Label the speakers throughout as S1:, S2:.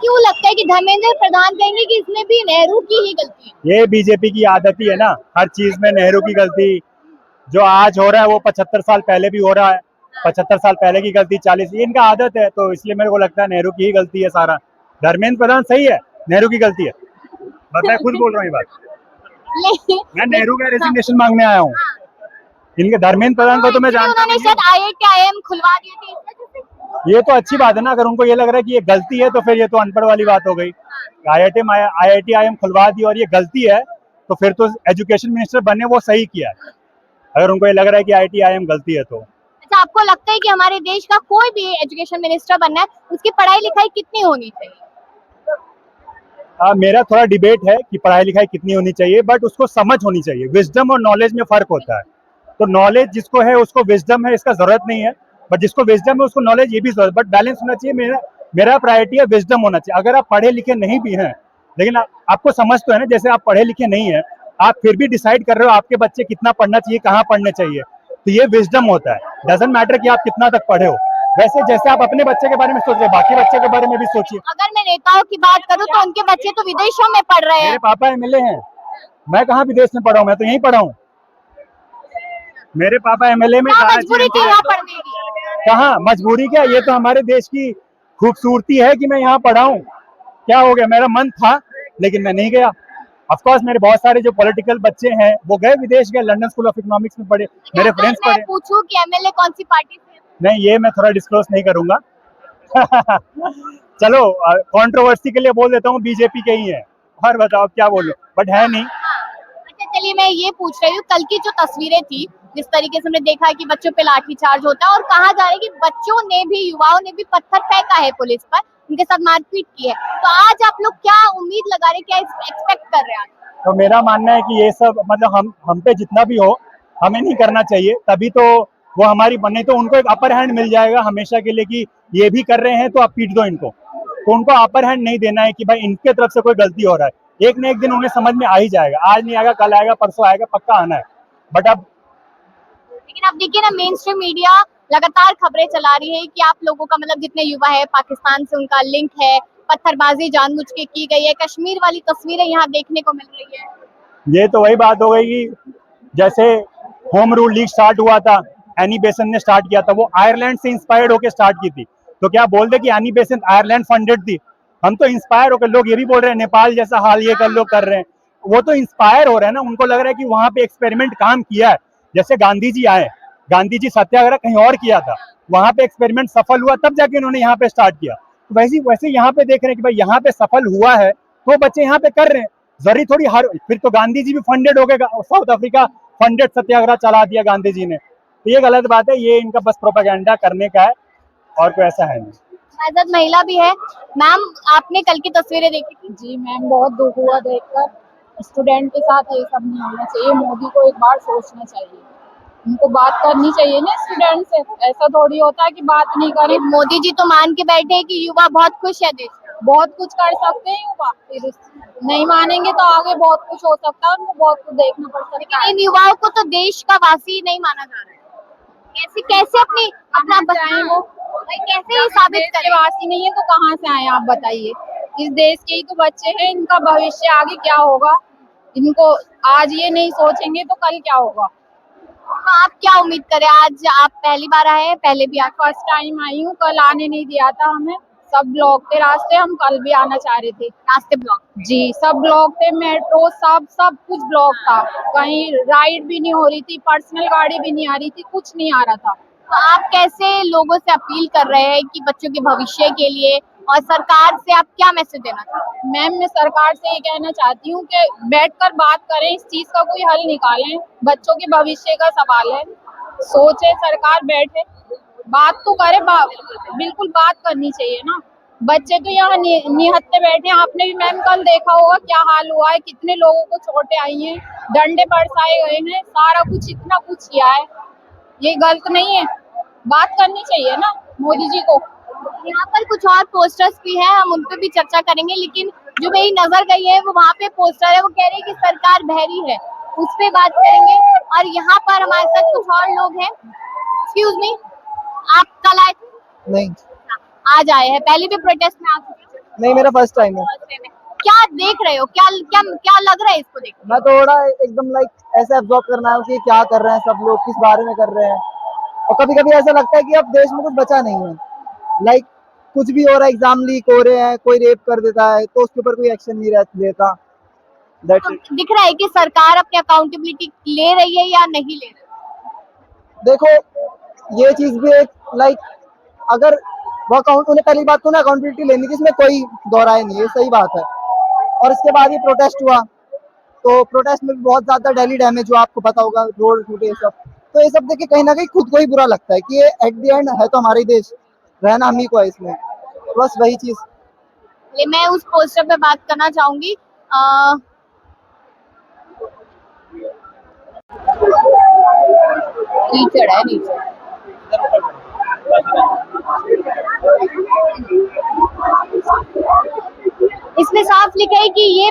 S1: क्यों लगता है कि धर्मेंद्र प्रधान कहेंगे कि इसमें भी नेहरू की ही गलती है?
S2: ये बीजेपी की आदत ही है ना, हर चीज में नेहरू की गलती। जो आज हो रहा है वो 75 साल पहले भी हो रहा है, 75 साल पहले की गलती 40, ये इनका आदत है। तो इसलिए मेरे को लगता है नेहरू की ही गलती है सारा। धर्मेंद्र प्रधान सही है, नेहरू की गलती है। बस मैं खुद बोल रहा हूँ ये बात। मैं नेहरू का रेजिग्नेशन मांगने आया हूँ। इनके धर्मेंद्र प्रधान को तो मैं जानता
S1: उन्होंने
S2: नहीं
S1: शायद IIM खुलवा दिए थे इस वजह से।
S2: हूँ। ये तो अच्छी बात है ना, अगर उनको ये लग रहा है कि ये गलती है तो फिर ये तो अनपढ़ वाली बात हो गई। IIM खुलवा दी और ये गलती है तो फिर तो एजुकेशन मिनिस्टर बने वो सही किया है, अगर उनको ये लग रहा है कि IIM गलती है तो।
S1: अच्छा, आपको लगता है कि हमारे देश का कोई भी एजुकेशन मिनिस्टर बनना है, उसकी पढ़ाई लिखाई कितनी होनी चाहिए?
S2: मेरा थोड़ा डिबेट है कि पढ़ाई लिखाई कितनी होनी चाहिए, बट उसको समझ होनी चाहिए। विजडम और नॉलेज में फर्क होता है। तो नॉलेज जिसको है उसको विजडम है, इसका जरूरत नहीं है। बट जिसको विजडम है उसको नॉलेज ये भी जरूरत, बट बैलेंस होना चाहिए। मेरा प्रायोरिटी है विजडम होना चाहिए। अगर आप पढ़े लिखे नहीं भी हैं, लेकिन आपको समझ तो है ना, जैसे आप पढ़े लिखे नहीं है, आप फिर भी डिसाइड कर रहे हो आपके बच्चे कितना पढ़ना चाहिए, कहाँ पढ़ने चाहिए, तो ये विजडम होता है। डजंट मैटर कि आप कितना तक पढ़े हो। वैसे जैसे आप अपने बच्चे के बारे में सोच रहे, बाकी बच्चे के बारे में भी सोचिए।
S1: अगर मैं नेताओं की बात करूं तो उनके बच्चे तो विदेशों में पढ़ रहे हैं।
S2: मेरे पापा MLA हैं, मैं कहाँ विदेश में पढ़ा हूँ, मैं तो यहीं पढ़ा हूँ। मेरे पापा MLA में
S1: क्या मजबूरी थी यहाँ पढ़ने की?
S2: कहाँ मजबूरी, क्या ये तो हमारे देश की खूबसूरती है कि मैं यहाँ पढ़ा हूँ। क्या हो गया, मेरा मन था लेकिन मैं नहीं गया। ऑफकोर्स मेरे बहुत सारे जो पॉलिटिकल बच्चे हैं वो गए विदेश, गए, लंदन स्कूल ऑफ इकोनॉमिक्स में पढ़े, मेरे फ्रेंड्स
S1: मैं
S2: पढ़े।
S1: पूछूं कि MLA कौन सी पार्टी से?
S2: नहीं, ये मैं थोड़ा डिस्क्लोज नहीं करूंगा। चलो कंट्रोवर्सी के लिए बोल देता हूँ बीजेपी के ही है, और बताओ क्या बोलूं, बट है नहीं।
S1: अच्छा चलिए, मैं ये पूछ रही हूँ, कल की जो तस्वीरें थी, जिस तरीके से हमने देखा है कि बच्चों पे लाठीचार्ज होता है और कहा जा रहा है कि बच्चों ने भी, युवाओं ने भी पत्थर फेंका है पुलिस पर, उनके साथ मारपीट की है, तो आज आप लोग क्या उम्मीद लगा रहे हैं, क्या एक्सपेक्ट कर रहे हैं?
S2: तो मेरा मानना है कि ये सब मतलब हम पे जितना भी हो हमें नहीं करना चाहिए, तभी तो वो हमारी बने, तो उनको एक अपर हैंड मिल जाएगा हमेशा के लिए कि ये भी कर रहे हैं तो आप पीट दो इनको। तो उनको अपर हैंड नहीं देना है कि भाई इनके तरफ से कोई गलती हो रहा है। एक न एक दिन उन्हें समझ में आ ही जाएगा, आज नहीं आएगा, कल आएगा, परसों आएगा, पक्का आना है। बट अब
S1: लेकिन आप देखिए ना, मेन स्ट्रीम मीडिया लगातार खबरें चला रही है कि आप लोगों का मतलब जितने युवा है पाकिस्तान से उनका लिंक है, पत्थरबाजी जानबूझ के की गई है, कश्मीर वाली तस्वीरें यहाँ देखने को मिल रही है।
S2: ये तो वही बात हो गई कि जैसे होम रूल लीग स्टार्ट हुआ था, एनी बेसन ने स्टार्ट किया था, वो आयरलैंड से इंस्पायर्ड होकर स्टार्ट की थी। तो क्या बोल दे कि एनी बेसन आयरलैंड फंडेड थी? हम तो इंस्पायर होकर, लोग ये भी बोल रहे हैं नेपाल जैसा हाल ये कर लो, कर रहे हैं। वो तो इंस्पायर हो रहे हैं ना, उनको लग रहा है कि वहां पे एक्सपेरिमेंट काम किया है। जैसे गांधी जी आए, गांधी जी सत्याग्रह कहीं और किया था, वहां पे एक्सपेरिमेंट सफल हुआ, तब जाके उन्होंने यहाँ पे स्टार्ट किया। तो वैसे वैसे यहाँ पे देख रहे हैं कि भाई यहाँ पे सफल हुआ है तो बच्चे यहाँ पे कर रहे हैं। जरूरी थोड़ी हर, फिर तो गांधी जी भी फंडेड हो गए, साउथ अफ्रीका फंडेड सत्याग्रह चला दिया गांधी जी ने। तो ये गलत बात है, ये इनका बस प्रोपेगेंडा करने का है, और कोई ऐसा है नहीं।
S1: आजाद महिला भी है। मैम, आपने कल की तस्वीरें देखी थी?
S3: जी मैम, बहुत दुख हुआ देखकर। स्टूडेंट के साथ ये सब नहीं होना चाहिए। मोदी को एक बार सोचना चाहिए, उनको बात करनी चाहिए ना स्टूडेंट से। ऐसा थोड़ी होता है कि बात नहीं करें।
S1: मोदी जी तो मान के बैठे हैं कि युवा बहुत खुश है देश में।
S3: बहुत कुछ कर सकते हैं युवा, फिर नहीं मानेंगे तो आगे बहुत कुछ हो सकता है, उनको बहुत कुछ देखना पड़ सकता है।
S1: इन युवाओं को तो देश का वासी नहीं माना जा रहा है। कैसे कैसे अपना
S3: बताएं वो
S1: कैसे ये साबित
S3: देश के
S1: करें?
S3: वासी नहीं है तो कहाँ से आए आप बताइए। इस देश के ही तो बच्चे हैं, इनका भविष्य आगे क्या होगा, इनको आज ये नहीं सोचेंगे तो कल क्या होगा।
S1: तो आप क्या उम्मीद करें? आज आप पहली बार आए हैं? पहले भी आप?
S3: फर्स्ट टाइम आई हूँ, कल आने नहीं दिया था हमें, सब ब्लॉक थे रास्ते, हम कल भी आना चाह रहे थे।
S1: रास्ते ब्लॉक?
S3: जी सब ब्लॉक थे, मेट्रो सब कुछ ब्लॉक था, कहीं राइड भी नहीं हो रही थी, पर्सनल गाड़ी भी नहीं आ रही थी, कुछ नहीं आ रहा था।
S1: तो आप कैसे लोगों से अपील कर रहे हैं कि बच्चों के भविष्य के लिए, और सरकार से आप क्या मैसेज देना चाहते हैं?
S3: मैम, मैं सरकार से ये कहना चाहती हूँ कि बैठकर बात करें, इस चीज का कोई हल निकालें। बच्चों के भविष्य का सवाल है, सोचे सरकार, बैठे बात तो करे, बिल्कुल बात करनी चाहिए ना। बच्चे तो यहाँ निहत्थे बैठे हैं। आपने भी मैम कल देखा होगा क्या हाल हुआ है, कितने लोगों को चोटें आई हैं, डंडे बरसाए गए हैं, सारा कुछ इतना कुछ किया है। ये गलत नहीं है, बात करनी चाहिए ना मोदी जी को।
S1: यहाँ पर कुछ और पोस्टर्स भी हैं, हम उन पे भी चर्चा करेंगे, लेकिन जो मेरी नजर गई है वो वहाँ पे पोस्टर है, वो कह रहे हैं कि सरकार बहरी है, उस पे बात करेंगे। और यहाँ पर हमारे साथ कुछ और लोग हैं। एक्सक्यूज मी, आप कल आए थे?
S4: नहीं,
S1: आज आए हैं, पहले भी प्रोटेस्ट में आ चुके हैं?
S4: नहीं, मेरा फर्स्ट टाइम है।
S1: क्या देख रहे हो, क्या क्या क्या लग रहा है इसको देख?
S4: मैं थोड़ा एकदम लाइक ऐसे एब्जॉर्ब करना है कि क्या कर रहे हैं सब लोग, किस बारे में कर रहे हैं। और कभी कभी ऐसा लगता है कि अब देश में कुछ बचा नहीं है। लाइक कुछ भी हो रहा है, एग्जाम लीक हो रहे हैं, कोई रेप कर देता है तो उसके ऊपर कोई एक्शन नहीं लेता। दैट्स
S1: तो
S4: इट।
S1: दिख रहा है कि सरकार अपनी अकाउंटेबिलिटी ले रही है या नहीं ले रही?
S4: देखो ये चीज भी एक लाइक अगर वो अकाउंट, उन्हें पहली बात तो ना अकाउंटेबिलिटी लेनी थी, इसमें कोई दोहराए नहीं है, सही बात है। और इसके बाद ये प्रोटेस्ट हुआ, तो प्रोटेस्ट में भी बहुत ज्यादा डेली डैमेज हुआ, आपको पता होगा, रोड टूटे ये सब। तो ये सब देख के कहीं ना कहीं खुद को ही बुरा लगता है कि ये एट द एंड है तो हमारा ही देश, रहना हम ही को है इसमें। बस वही चीज।
S1: मैं उस पोस्टर पे बात करना चाहूंगी। कीचड़ है नीचे। इसमें साफ लिखा है कि ये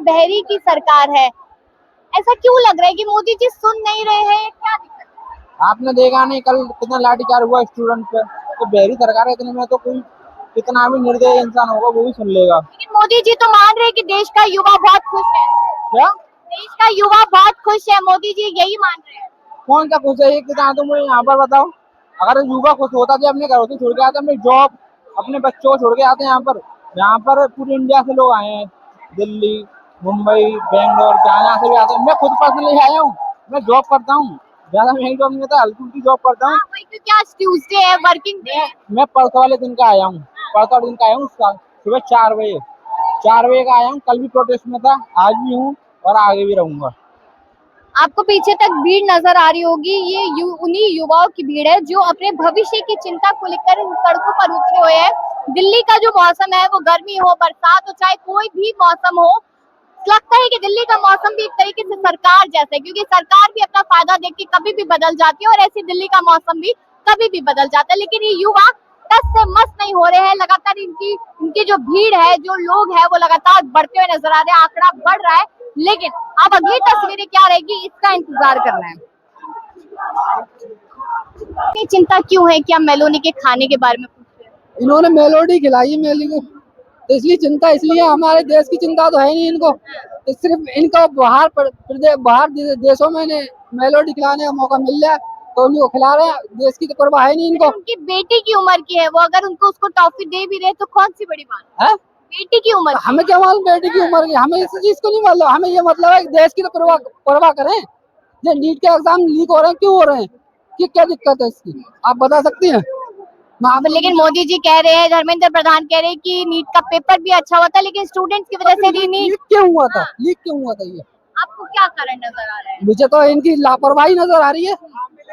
S1: बहरी की सरकार है। ऐसा क्यों लग रहा है कि मोदी जी सुन नहीं रहे हैं? क्या दिक्कत है?
S5: आपने देखा नहीं कल कितना लाठीचार्ज हुआ स्टूडेंट पे? तो बहरी सरकार है, इतने में तो कोई कितना भी निर्दयी इंसान होगा वो भी सुन लेगा।
S1: लेकिन मोदी जी तो मान रहे हैं कि देश का युवा बहुत खुश है।
S5: क्या
S1: देश का युवा बहुत खुश है, मोदी जी यही मान रहे हैं।
S5: कौन सा खुश है? एक किसान तुम मुझे यहाँ पर बताओ। अगर युवा खुश होता तो अपने घरों से छोड़ के आते, अपने जॉब अपने बच्चों को छोड़ के आते यहाँ पर पूरे इंडिया से लोग आए हैं, दिल्ली, मुंबई, बेंगलोर, जहाँ से भी आते हैं। मैं खुद पर्सनली आया हूँ, मैं जॉब करता हूँ, ज्यादा महंगी जॉब नहीं होता, हल्की फुल्की जॉब करता हूँ।
S1: वही, क्योंकि आज ट्यूसडे है, वर्किंग डे है।
S5: मैं परसों वाले दिन का आया हूँ, परसों वाले दिन का आया हूँ सुबह 4 बजे का आया हूँ। कल भी प्रोटेस्ट में था, आज भी हूँ और आगे भी रहूंगा।
S1: आपको पीछे तक भीड़ नजर आ रही होगी, ये उन्हीं युवाओं की भीड़ है जो अपने भविष्य की चिंता को लेकर इन सड़कों पर उतरे हुए हैं। दिल्ली का जो मौसम है, वो गर्मी हो, बरसात हो, चाहे कोई भी मौसम हो, लगता है कि दिल्ली का मौसम भी एक तरीके से सरकार जैसा है, क्योंकि सरकार भी अपना फायदा देख के कभी भी बदल जाती है और ऐसे दिल्ली का मौसम भी कभी भी बदल जाता है। लेकिन ये युवा टस से मस नहीं हो रहे हैं। लगातार इनकी जो भीड़ है, जो लोग हैं, वो लगातार बढ़ते हुए नजर आ रहे हैं, आंकड़ा बढ़ रहा है। लेकिन अब अगली तस्वीरें क्या रहेगी, इसका इंतजार करना है। इतनी चिंता क्यों है? क्या मेलोनी के खाने के बारे में पूछ रहे हैं?
S5: इन्होंने मेलोडी खिलाई मेली को, तो इसलिए चिंता, इसलिए हमारे देश की चिंता तो है नहीं इनको। तो सिर्फ इनको बाहर देशों में मेलोडी खिलाने का मौका मिल जाए तो उनको खिला रहे हैं, देश की तो परवाह है नहीं इनको।
S1: उनकी बेटी की उम्र की है वो, अगर उनको उसको टॉफी दे भी रहे तो कौन सी बड़ी बात है? बेटी की उम्र।
S5: हमें क्या मालूम बेटी की उम्र की, हमें इस चीज को नहीं मालूम। हमें ये मतलब है देश की तो परवाह करें। जो नीट के एग्जाम लीक हो रहे हैं, क्यों हो रहे हैं, कि क्या दिक्कत है इसकी, आप बता सकती हैं?
S1: लेकिन मोदी जी कह रहे हैं, धर्मेंद्र प्रधान कह रहे हैं कि नीट का पेपर भी अच्छा हुआ था, लेकिन स्टूडेंट्स की वजह से
S5: लीक क्यों हुआ था? लीक क्यों हुआ था? ये
S1: आपको क्या कारण नजर आ रहा है?
S5: मुझे तो इनकी लापरवाही नजर आ रही है,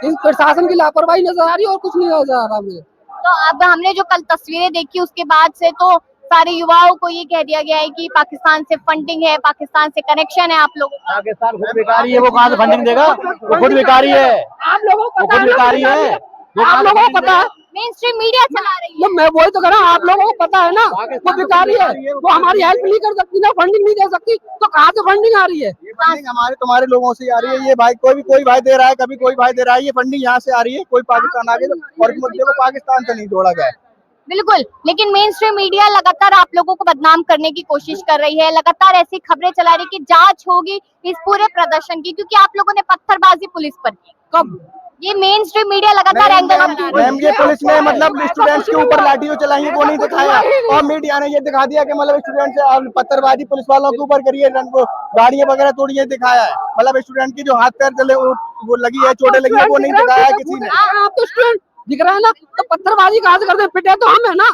S5: इन प्रशासन की लापरवाही नजर आ रही है, और कुछ नहीं नजर आ रहा मुझे।
S1: तो अब हमने जो कल तस्वीरें देखी उसके बाद से तो सारे युवाओं को ये कह दिया गया है कि पाकिस्तान से फंडिंग है, पाकिस्तान से कनेक्शन है आप लोगों का।
S2: पाकिस्तान खुद भिखारी है, वो कहाँ से फंडिंग देगा? वो खुद भिखारी है,
S5: आप लोगों को
S2: वो खुद भिखारी है,
S5: आप लोगों को पता है,
S1: मेन स्ट्रीम मीडिया चला रही है।
S5: मैं वही तो कह रहा हूँ, आप लोगों को पता है ना वो भिखारी है, वो हमारी हेल्प नहीं कर सकती ना, फंडिंग नहीं दे सकती, तो कहाँ से फंडिंग आ रही है?
S4: ये फंडिंग हमारे तुम्हारे लोगों से आ रही है। ये भाई कोई भाई दे रहा है, कभी कोई भाई दे रहा है, ये फंडिंग यहाँ से आ रही है। कोई पाकिस्तान आगे और इस मुद्दे को पाकिस्तान से नहीं जोड़ा गया है।
S1: बिल्कुल, लेकिन मेन स्ट्रीम मीडिया लगातार आप लोगों को बदनाम करने की कोशिश कर रही है, लगातार ऐसी खबरें चला रही है कि जांच होगी इस पूरे प्रदर्शन की, क्योंकि आप लोगों ने पत्थरबाजी पुलिस पर की।
S5: कब?
S1: ये मेन स्ट्रीम मीडिया लगातार एंगल
S4: मैम ये पुलिस ने मतलब स्टूडेंट्स के ऊपर लाठियों चलाई है, वो नहीं दिखाया, और मीडिया ने ये दिखा दिया कि मतलब स्टूडेंट से पत्थरबाजी पुलिस वालों के ऊपर करी है, गाड़ियां वगैरह तोड़ी है, दिखाया है। मतलब स्टूडेंट की जो हाथ पैर चले वो लगी है, चोटें लगी है, वो नहीं दिखाया किसी ने।
S5: आप तो स्टूडेंट दिख रहा है ना, तो पत्थरबाजी कहाँ से करते हैं? पिटे तो हम है ना,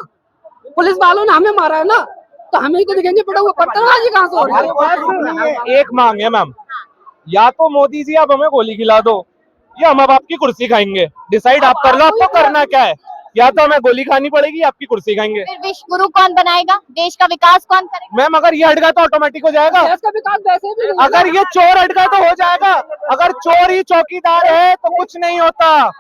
S5: पुलिस वालों ने हमें मारा है ना, तो हमें ही तो दिखेंगे पिटे हुए। पत्थरबाजी कहाँ से हो रही है?
S6: एक मांग है मैम, या तो मोदी जी आप हमें गोली खिला दो, या हम अब आपकी कुर्सी खाएंगे। डिसाइड आप कर लो आपको करना क्या है, या तो हमें गोली खानी पड़ेगी या आपकी कुर्सी खाएंगे।
S1: फिर विश्व गुरु कौन बनाएगा? देश का विकास कौन करेगा?
S6: मैम अगर ये हट गया तो ऑटोमेटिक हो जाएगा,
S5: देश का विकास वैसे भी नहीं।
S6: अगर ये चोर हट गया तो हो जाएगा। अगर चोर ही चौकीदार है तो कुछ नहीं होता।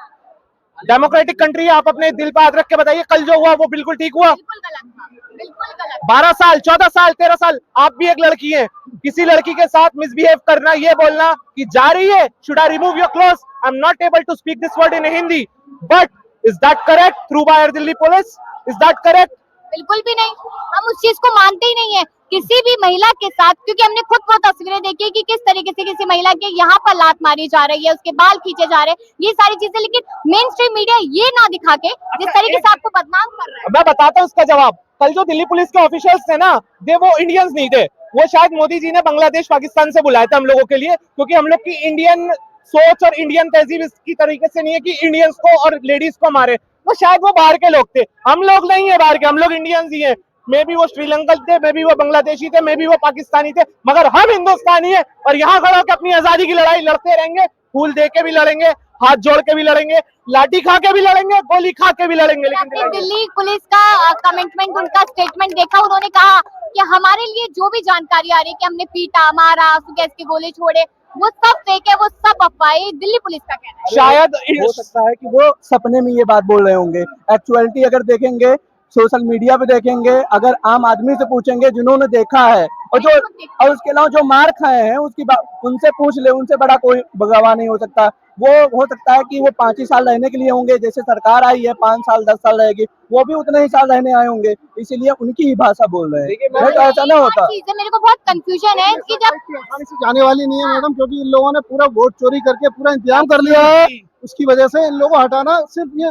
S6: डेमोक्रेटिक कंट्री, आप अपने दिल पे हाथ रख के बताइए, कल जो हुआ वो बिल्कुल ठीक हुआ?
S1: बिल्कुल गलत था, बिल्कुल गलत।
S6: 12 साल 14 साल 13 साल, आप भी एक लड़की हैं, किसी लड़की के साथ मिसबिहेव करना, ये बोलना कि जा रही है, should I remove your cloth? I am not able to speak this word in Hindi, but is that correct? Through by Delhi police, is that correct?
S1: बिल्कुल भी नहीं, हम उस चीज को मानते ही नहीं है किसी भी महिला के साथ, क्योंकि हमने खुद वो तस्वीरें देखी कि किस तरीके से किसी महिला के यहाँ पर लात मारी जा रही है, उसके बाल खींचे जा रहे हैं, ये सारी चीजें, लेकिन मेन स्ट्रीम मीडिया ये ना दिखा के जिस तरीके से आपको बदनाम कर रहा है।
S6: मैं बताता हूँ उसका जवाब। कल जो दिल्ली पुलिस के ऑफिशियल्स थे ना, वो इंडियंस नहीं थे, वो शायद मोदी जी ने बांग्लादेश पाकिस्तान से बुलाया था हम लोगों के लिए, क्योंकि हम लोग की इंडियन सोच और इंडियन तहजीब इसकी तरीके से नहीं है कि इंडियंस को और लेडीज को मारे। वो शायद वो बाहर के लोग थे, हम लोग नहीं है बाहर के, हम लोग इंडियंस ही है। मे बी वो श्रीलंकन थे, मे बी वो बांग्लादेशी थे, मे बी वो पाकिस्तानी थे, मगर हम हिंदुस्तानी है और यहाँ खड़ा होकर अपनी आजादी की लड़ाई लड़ते रहेंगे। फूल दे के भी लड़ेंगे, हाथ जोड़ के भी लड़ेंगे, लाठी खा के भी लड़ेंगे, गोली खा के भी लड़ेंगे, लेकिन
S1: आपने दिल्ली पुलिस का कमिटमेंट, उनका स्टेटमेंट देखा, उन्होंने कहा कि हमारे लिए जो भी जानकारी आ रही है कि हमने पीटा, मारा, गैस के गोले छोड़े, वो सब फेक है, वो सब अफवाह। दिल्ली पुलिस का कहना है।
S6: शायद
S4: हो सकता है कि वो सपने में ये बात बोल रहे होंगे। एक्चुअलिटी अगर देखेंगे, सोशल मीडिया पे देखेंगे, अगर आम आदमी से पूछेंगे जिन्होंने देखा है और उसके अलावा जो मार खाए हैं उनसे पूछ ले, उनसे बड़ा कोई गवाह नहीं हो सकता। वो हो सकता है कि वो 5 ही साल रहने के लिए होंगे, जैसे सरकार आई है 5 साल 10 साल रहेगी, वो भी उतने ही साल रहने आए होंगे, इसीलिए उनकी ही भाषा बोल रहे हैं। नहीं तो ऐसा ना होता।
S1: चीजें मेरे को बहुत कंफ्यूजन है कि जब
S7: आसानी से जाने वाली नहीं है मैडम, क्योंकि इन लोगों ने पूरा वोट चोरी करके पूरा इंतजाम कर लिया है। उसकी वजह से इन लोगों को हटाना सिर्फ ये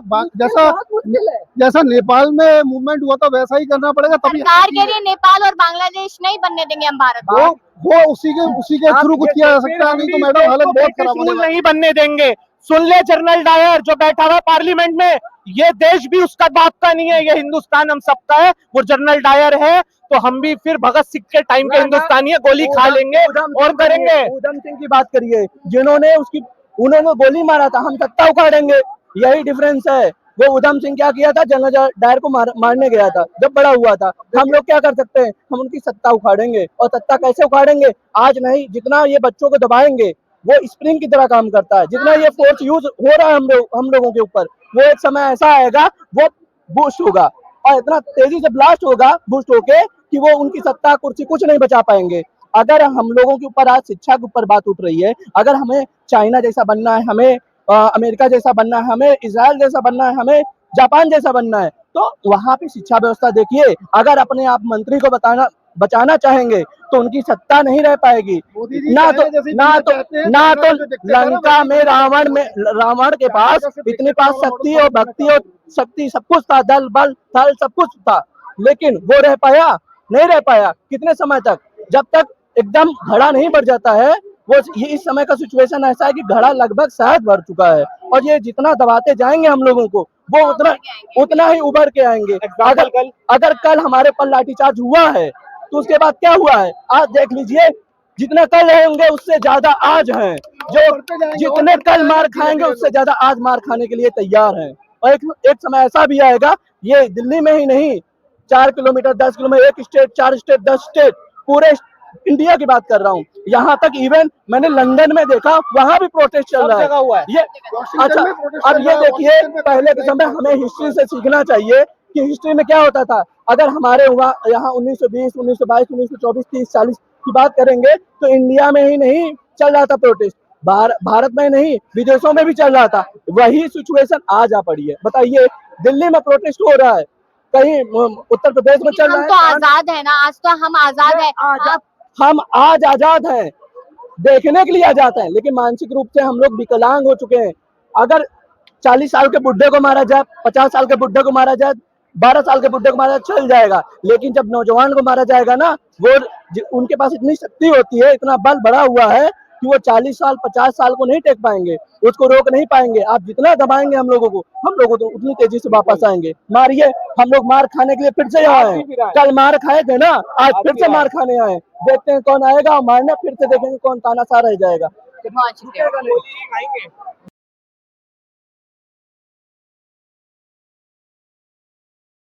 S7: जैसा नेपाल में मूवमेंट हुआ था वैसा ही करना पड़ेगा, तभी
S1: सरकार के लिए नेपाल और बांग्लादेश नहीं बनने देंगे हम भारत को।
S7: वो उसी के थ्रू कुछ किया जा सकता है, नहीं तो मैडम हालत बहुत खराब होने वाली है।
S6: नहीं बनने देंगे। सुन ले जनरल डायर जो बैठा हुआ पार्लियामेंट में, ये देश भी उसका बाप का नहीं है, ये हिंदुस्तान हम सबका है। वो जनरल डायर है तो हम भी फिर भगत सिंह के टाइम के हिंदुस्तानी है, गोली खा लेंगे और करेंगे।
S4: उधम सिंह की बात करिए, जिन्होंने उन्होंने गोली मारा था, हम सत्ता उखाड़ेंगे, यही डिफरेंस है। वो उधम सिंह क्या किया था, जनरल डायर को मारने गया था जब बड़ा हुआ था। हम लोग क्या कर सकते हैं, हम उनकी सत्ता उखाड़ेंगे। और सत्ता कैसे उखाड़ेंगे, आज नहीं, जितना ये बच्चों को दबाएंगे वो स्प्रिंग की तरह काम करता है, जितना ये फोर्स यूज हो रहा है हम लोगों के ऊपर, वो एक समय ऐसा आएगा वो बूस्ट होगा और इतना तेजी से ब्लास्ट होगा बूस्ट होके कि वो उनकी सत्ता कुर्सी कुछ नहीं बचा पाएंगे। अगर हम लोगों के ऊपर आज शिक्षा के ऊपर बात उठ रही है, अगर हमें चाइना जैसा बनना है, हमें अमेरिका जैसा बनना है, हमें इजराइल जैसा बनना है, हमें जापान जैसा बनना है, तो वहां पे शिक्षा व्यवस्था देखिए। अगर अपने आप मंत्री को बचाना चाहेंगे तो उनकी सत्ता नहीं रह पाएगी। ना तो लंका में रावण के पास इतने पास शक्ति और भक्ति और शक्ति सब कुछ था, दल बल थल सब कुछ था, लेकिन वो रह पाया नहीं रह पाया। कितने समय तक, जब तक एकदम घड़ा नहीं बढ़ जाता है। वो ये इस समय का सिचुएशन ऐसा है कि घड़ा लगभग शायद बढ़ चुका है और ये जितना दबाते जाएंगे हम लोगों को वो उतना ही उभर के आएंगे। अगर कल हमारे पर लाठीचार्ज हुआ है तो उसके बाद क्या हुआ है आज देख लीजिए, जितना कल रहेंगे उससे ज्यादा आज हैं, जो जितने कल मार खाएंगे उससे ज्यादा आज मार खाने के लिए तैयार हैं। और एक समय ऐसा भी आएगा, ये दिल्ली में ही नहीं, 4 kilometre 10 kilometre, 1 state 4 state 10 state, पूरे इंडिया की बात कर रहा हूँ, यहाँ तक इवन मैंने लंदन में देखा, वहां भी प्रोटेस्ट चल रहा है। ये अच्छा, अब ये देखिए, पहले के समय हमें हिस्ट्री से सीखना चाहिए कि हिस्ट्री में क्या होता था। अगर हमारे यहाँ 1920, 1922, 1924, 30, 40 की बात करेंगे तो इंडिया में ही नहीं चल रहा था प्रोटेस्ट, भारत में नहीं विदेशों में भी चल रहा था। वही सिचुएशन आज आ पड़ी है। बताइए, दिल्ली में प्रोटेस्ट हो रहा है, कहीं उत्तर प्रदेश में चल रहा है।
S1: हम तो आजाद है ना, आज तो हम आजाद है।
S4: हम आज आजाद हैं, देखने के लिए आजाद हैं, लेकिन मानसिक रूप से हम लोग विकलांग हो चुके हैं। अगर 40 साल के बुढ़े को मारा जाए, 50 साल के बुढ़े को मारा जाए, 12 साल के बुढ़े को मारा चल जाएगा, लेकिन जब नौजवान को मारा जाएगा ना, वो उनके पास इतनी शक्ति होती है, इतना बल बढ़ा हुआ है कि वो 40 साल 50 साल को नहीं टेक पाएंगे, उसको रोक नहीं पाएंगे। आप जितना दबाएंगे हम लोगों को तो उतनी तेजी से वापस आएंगे। मारिए, हम लोग मार खाने के लिए फिर से आए हैं, कल मार खाए थे ना, आज फिर से मार खाने आए। देखते हैं कौन आएगा मारने, फिर से देखेंगे कौन तानाशाह रह जाएगा।